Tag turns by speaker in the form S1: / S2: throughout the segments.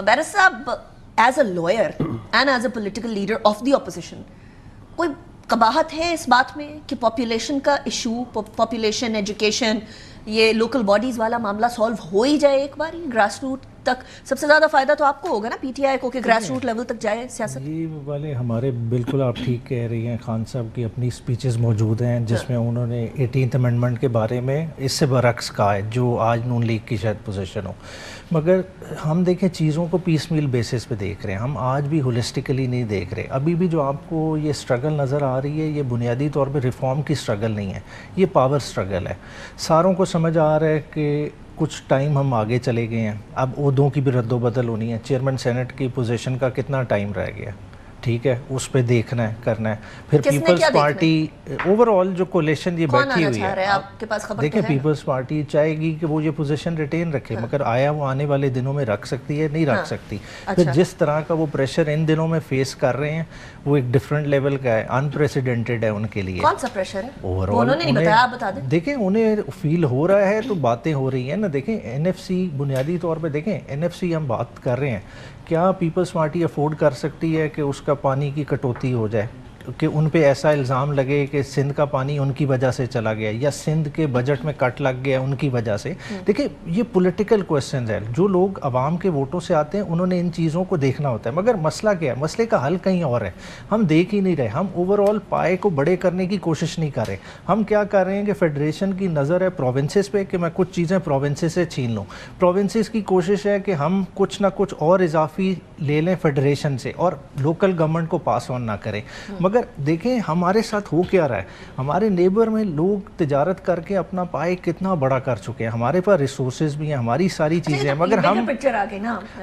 S1: Barrister صاحب as a lawyer and as a political leader of the opposition کوئی قباحت ہے اس بات میں کہ پاپولیشن کا ایشو، پاپولیشن، ایجوکیشن، یہ لوکل باڈیز والا معاملہ سالو ہو ہی جائے ایک بار ہی؟ گراس روٹ تک سب سے زیادہ فائدہ تو آپ کو ہوگا نا، پی ٹی آئی کو، کہ گراس روٹ لیول تک جائے سیاست.
S2: یہ والے ہمارے بالکل آپ ٹھیک کہہ رہی ہیں، خان صاحب کی اپنی سپیچز موجود ہیں جس میں انہوں نے 18th امینڈمنٹ کے بارے میں اس سے برعکس کہا ہے جو آج نون لیگ کی شاید پوزیشن ہو. مگر ہم دیکھیں چیزوں کو پیس میل بیسس پہ دیکھ رہے ہیں، ہم آج بھی ہولسٹیکلی نہیں دیکھ رہے. ابھی بھی جو آپ کو یہ اسٹرگل نظر آ رہی ہے یہ بنیادی طور پہ ریفارم کی اسٹرگل نہیں ہے، یہ پاور اسٹرگل ہے. ساروں کو سمجھ آ رہا ہے کہ کچھ ٹائم ہم آگے چلے گئے ہیں، اب عہدوں کی بھی رد و بدل ہونی ہے. چیئرمین سینٹ کی پوزیشن کا کتنا ٹائم رہ گیا، ٹھیک ہے، اس پہ دیکھنا ہے، کرنا ہے. پھر پیپلز پارٹی اوور آل جو کولیشن یہ بیٹھی ہوئی ہے، دیکھیں پیپلز پارٹی چاہے گی کہ وہ یہ پوزیشن ریٹین رکھے، مگر آیا وہ آنے والے دنوں میں رکھ سکتی ہے؟ نہیں رکھ سکتی. پھر جس طرح کا وہ پریشر ان دنوں میں فیس کر رہے ہیں وہ ایک ڈفرینٹ لیول کا ہے، انپریسیڈنٹڈ ہے ان کے لیے.
S1: کون سا پریشر ہے
S2: اوور
S1: انہوں نے نہیں بتایا، آپ بتا دیں.
S2: دیکھیں انہیں فیل ہو رہا ہے تو باتیں ہو رہی ہیں نا. دیکھیں این ایف سی بنیادی طور پہ، دیکھیں این ایف سی ہم بات کر رہے ہیں، کیا پیپلز پارٹی افورڈ کر سکتی ہے کہ اس کا پانی کی کٹوتی ہو جائے، کہ ان پہ ایسا الزام لگے کہ سندھ کا پانی ان کی وجہ سے چلا گیا یا سندھ کے بجٹ میں کٹ لگ گیا ان کی وجہ سے؟ دیکھیں یہ پولیٹیکل کوسچنز ہیں، جو لوگ عوام کے ووٹوں سے آتے ہیں انہوں نے ان چیزوں کو دیکھنا ہوتا ہے. مگر مسئلہ کیا ہے؟ مسئلے کا حل کہیں اور ہے، ہم دیکھ ہی نہیں رہے. ہم اوور آل پائے کو بڑے کرنے کی کوشش نہیں کر رہے. ہم کیا کر رہے ہیں کہ فیڈریشن کی نظر ہے پروونسز پہ کہ میں کچھ چیزیں پروونسز سے چھین لوں. پروونسز کی کوشش ہے کہ ہم کچھ نہ کچھ اور اضافی لے لیں فیڈریشن سے اور لوکل گورنمنٹ کو پاس آن نہ کریں. مگر دیکھیں ہمارے ساتھ ہو کیا رہا ہے، ہمارے نیبر میں لوگ تجارت کر کے اپنا پائے کتنا بڑا کر چکے ہیں. ہمارے پاس ریسورسز بھی ہیں، ہماری ساری چیزیں ہیں، مگر ہم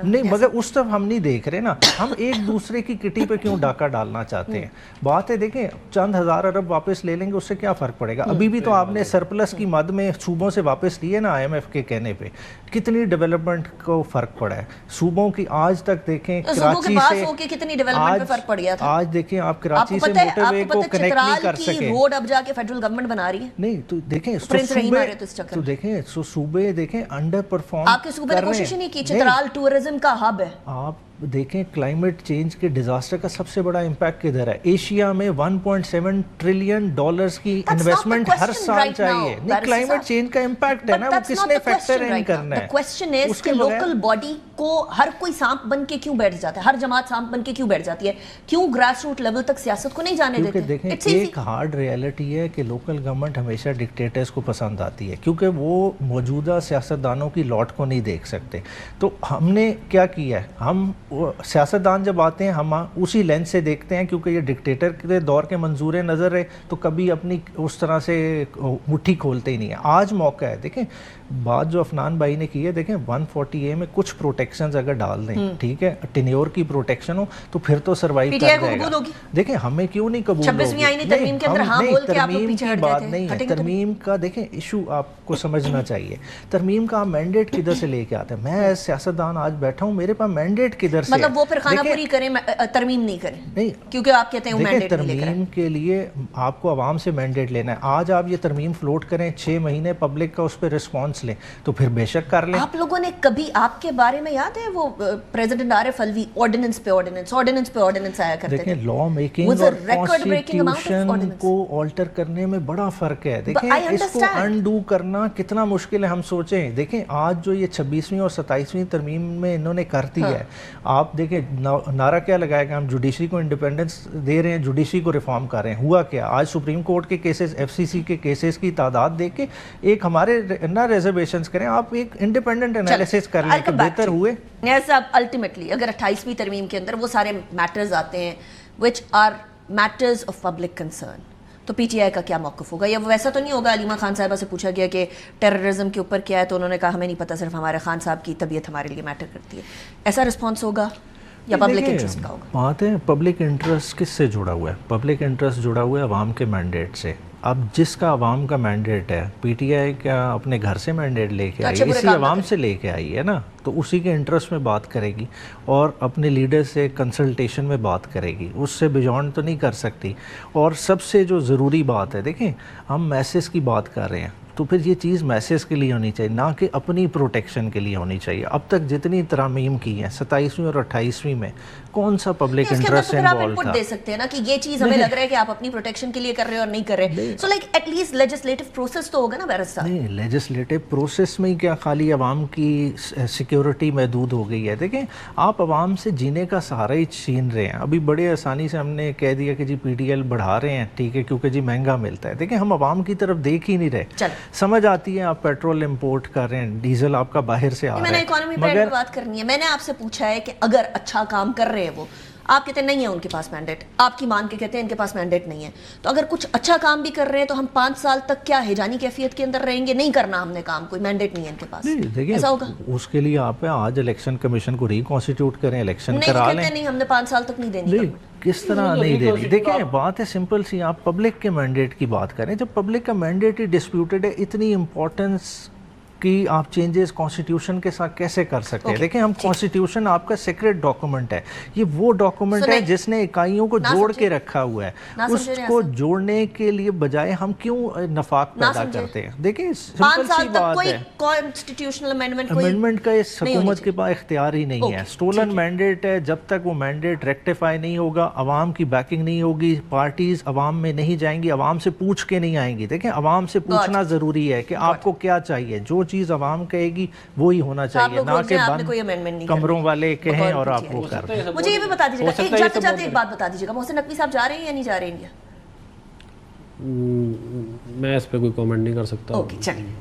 S2: نہیں، مگر اس طرف ہم نہیں دیکھ رہے نا. ہم ایک دوسرے کی کٹی پہ کیوں ڈاکہ ڈالنا چاہتے ہیں؟ بات ہے دیکھیں چند ہزار ارب واپس لے لیں گے اس سے کیا فرق پڑے گا؟ ابھی بھی تو آپ نے سرپلس کی مد میں صوبوں سے واپس لیے نا آئی ایم ایف کے کہنے پہ. کتنی ڈیولپمنٹ کو فرق پڑا ہے صوبوں کی. آج تک دیکھیں کراچی سے
S1: کتنی ڈیولپمنٹ پہ فرق پڑ گیا تھا.
S2: آج دیکھیں آپ کراچی سے موٹر وے کو کنیکٹ نہیں کر سکے.
S1: روڈ اب جا کے فیڈرل گورنمنٹ بنا رہی ہے.
S2: نہیں تو دیکھیں تو دیکھیں صوبے دیکھیں انڈر پرفارم.
S1: آپ کے صوبے نے کوشش ہی نہیں کی. چترال ٹورزم کا ہب ہے.
S2: آپ دیکھیں کلائمیٹ چینج کے ڈیزاسٹر کا سب سے بڑا امپیکٹ کدھر ہے؟ ایشیا میں 1.7 ٹریلین ڈالرز کی انویسٹمنٹ ہر سال چاہیے. نہیں کلائمیٹ چینج کا امپیکٹ ہے نا، وہ کس نے فیکٹر ان کرنا ہے؟
S1: کوسچن ہے کہ لوکل باڈی کو ہر کوئی سانپ بن کے کیوں بیٹھ جاتا ہے، ہر جماعت سانپ بن کے کیوں بیٹھ جاتی ہے، کیوں گراس روٹ لیول تک سیاست کو نہیں جانے دیتے؟
S2: دیکھیں ایک ہارڈ ریئلٹی ہے کہ لوکل گورنمنٹ ہمیشہ ڈکٹیٹرز کو پسند آتی ہے کیونکہ وہ موجودہ سیاستدانوں کی لاٹ کو نہیں دیکھ سکتے. تو ہم نے کیا کیا ہے، ہم سیاستدان جب آتے ہیں ہم اسی لینس سے دیکھتے ہیں کیونکہ یہ ڈکٹیٹر کے دور کے منظور نظر رہے تو کبھی اپنی اس طرح سے مٹھی کھولتے ہی نہیں ہیں. آج موقع ہے. دیکھیں بات جو افنان بھائی نے کی ہے، دیکھیں 140A میں کچھ پروٹیکشنز اگر ڈال دیں، ٹھیک ہے، ٹینیور کی پروٹیکشن ہو تو پھر تو سروائیو کر جائے گا. دیکھیں ہمیں کیوں نہیں قبول ہوگی؟
S1: 26ویں آئینی ترمیم کے اندر ہاں بول کے آپ لوگ پیچھے ہٹ گئے تھے.
S2: نہیں ہے ترمیم کا. دیکھیں ایشو آپ کو سمجھنا چاہیے، ترمیم کا مینڈیٹ کدھر سے لے کے آتے ہیں. میں سیاستدان آج بیٹھا ہوں، میرے پاس مینڈیٹ کدھر سے؟
S1: مطلب وہ پھر خانہ پوری کریں، ترمیم نہیں کریں؟ نہیں، کیونکہ آپ کہتے ہیں
S2: دیکھیں ترمیم کے لیے آپ کو عوام سے مینڈیٹ لینا ہے. آج آپ یہ ترمیم فلوٹ کریں، 6 مہینے پبلک کا اس پہ رسپانس لیں تو پھر بے شک کر لیں.
S1: آپ لوگوں نے کبھی، آپ کے بارے میں یاد ہے وہ پریزیڈنٹ عارف الوی آرڈیننس پہ آرڈیننس آیا کرتے تھے.
S2: دیکھیں لا میکنگ اور کانسٹیٹیوشن کو آلٹر کرنے میں بڑا فرق ہے. دیکھیں اس کو انڈو کرنا کتنا مشکل ہے ہم سوچیں. دیکھیں آج جو یہ 26ویں اور 27ویں ترمیم میں انہوں نے کر دی ہے، آپ دیکھیں نعرہ کیا لگائے گا، ہم جوڈیشری کو انڈیپینڈنس دے رہے ہیں، جوڈیشری کو ریفارم کر رہے ہیں. ہوا کیا؟ آج سپریم کورٹ کے کیسز، ایف سی سی کے کیسز کی تعداد دیکھ کے ایک ہمارے نہ ریزرویشنز کریں، آپ ایک انڈیپینڈنٹ انالیسس کر لیں کہ بہتر ہوئے.
S1: نیاز صاحب الٹیمیٹلی اگر 28ویں ترمیم کے اندر وہ سارے میٹرز آتے ہیں which are matters of public concern تو پی ٹی آئی کا کیا موقف ہوگا؟ یا وہ ویسا تو نہیں ہوگا، علیمہ خان صاحبہ سے پوچھا گیا کہ ٹیررزم کے اوپر کیا ہے تو انہوں نے کہا ہمیں نہیں پتہ، صرف ہمارے خان صاحب کی طبیعت ہمارے لیے میٹر کرتی ہے، ایسا رسپانس ہوگا یا پبلک انٹرسٹ کا ہوگا؟
S2: بات ہے پبلک انٹرسٹ کس سے جڑا ہوا ہے؟ پبلک انٹرسٹ جڑا ہوا ہے عوام کے مینڈیٹ سے. اب جس کا عوام کا مینڈیٹ ہے، پی ٹی آئی کیا اپنے گھر سے مینڈیٹ لے کے آئی؟ اسی عوام سے لے کے آئی ہے نا. تو اسی کے انٹرسٹ میں بات کرے گی اور اپنے لیڈر سے کنسلٹیشن میں بات کرے گی, اس سے بیونڈ تو نہیں کر سکتی. اور سب سے جو ضروری بات ہے, دیکھیں ہم میسز کی بات کر رہے ہیں, تو پھر یہ چیز میسیج کے لیے ہونی چاہیے, نہ کہ اپنی پروٹیکشن کے لیے ہونی چاہیے. اب تک جتنی ترامیم کی ہیں 27ویں اور 28ویں میں, کون سا پبلک انٹرسٹ انوالو تھا؟
S1: دے سکتے ہیں نا کہ یہ چیز ہمیں لگ رہا ہے کہ آپ اپنی پروٹیکشن کے لیے کر رہے ہو اور نہیں کر رہے, so like at least legislative process تو ہوگا نا بیرسٹر صاحب.
S2: نہیں, لیجسلیٹو پروسیس میں ہی کیا خالی عوام کی سیکیورٹی محدود ہو گئی ہے؟ دیکھیں آپ عوام سے جینے کا سہارا ہی چھین رہے ہیں. ابھی بڑے آسانی سے ہم نے کہہ دیا کہ جی پی ٹی ایل بڑھا رہے ہیں, ٹھیک ہے, کیونکہ جی مہنگا ملتا ہے. دیکھیں ہم عوام کی طرف دیکھ ہی نہیں رہے. سمجھ آتی ہے آپ پیٹرول امپورٹ کر رہے ہیں, ڈیزل آپ کا باہر سے آ رہا ہے.
S1: میں نے اکانومی پہ بات کرنی ہے. میں نے آپ سے پوچھا ہے کہ اگر اچھا کام کر رہے ہیں وہ, آپ کہتے ہیں نہیں ہے ان کے پاس مینڈیٹ, آپ کی مان کے کہتے ہیں ان کے پاس مینڈیٹ نہیں ہے, تو اگر کچھ اچھا کام بھی کر رہے ہیں تو ہم 5 سال تک کیا ہیجانی کیفیت کے اندر رہیں گے؟ نہیں کرنا ہم نے کام, کوئی مینڈیٹ نہیں ہے ان کے پاس, ایسا ہوگا؟
S2: اس کے لیے آپ آج الیکشن کمیشن کو ریکانسٹیٹیوٹ کریں, الیکشن کرا لیں.
S1: نہیں, ہم نے 5 سال تک نہیں دینی.
S2: کس طرح نہیں دینی؟ دیکھیں بات ہے سمپل سی, آپ پبلک کے مینڈیٹ کی بات کریں. جب پبلک کا مینڈیٹ ہی ڈسپیوٹیڈ ہے, اتنی امپورٹنس کہ آپ چینجز کانسٹیٹیوشن کے ساتھ کیسے کر سکتے ہیں؟ دیکھیں ہم کانسٹیٹیوشن آپ کا سیکریٹ ڈاکومنٹ ہے, یہ وہ ڈاکومنٹ ہے جس نے اکائیوں کو جوڑ کے رکھا ہوا ہے. اس کو جوڑنے کے لیے بجائے ہم کیوں نفاق پیدا کرتے ہیں؟ دیکھیں سمپل سی بات ہے,
S1: کانسٹیٹیوشنل
S2: امینڈمنٹ کا اس حکومت کے پاس اختیار ہی نہیں ہے. سٹولن مینڈیٹ ہے, جب تک وہ مینڈیٹ ریکٹیفائی نہیں ہوگا, عوام کی بیکنگ نہیں ہوگی, پارٹیز عوام میں نہیں جائیں گی, عوام سے پوچھ کے نہیں آئیں گی. دیکھیں عوام سے پوچھنا ضروری ہے کہ آپ کو کیا چاہیے, جو چیز عوام کہے گی وہی ہونا چاہیے, نہ کہ بند کمروں والے کہیں اور آپ وہ کر دیں.
S1: مجھے یہ بھی بتا دیجیے گا, ایک جاتے جاتے ایک بات بتا دیجیے گا, محسن نقوی صاحب جا رہے ہیں یا نہیں جا رہے ہیں انڈیا؟
S3: میں اس پہ کوئی کامنٹ نہیں کر سکتا.
S1: اوکے چلیے.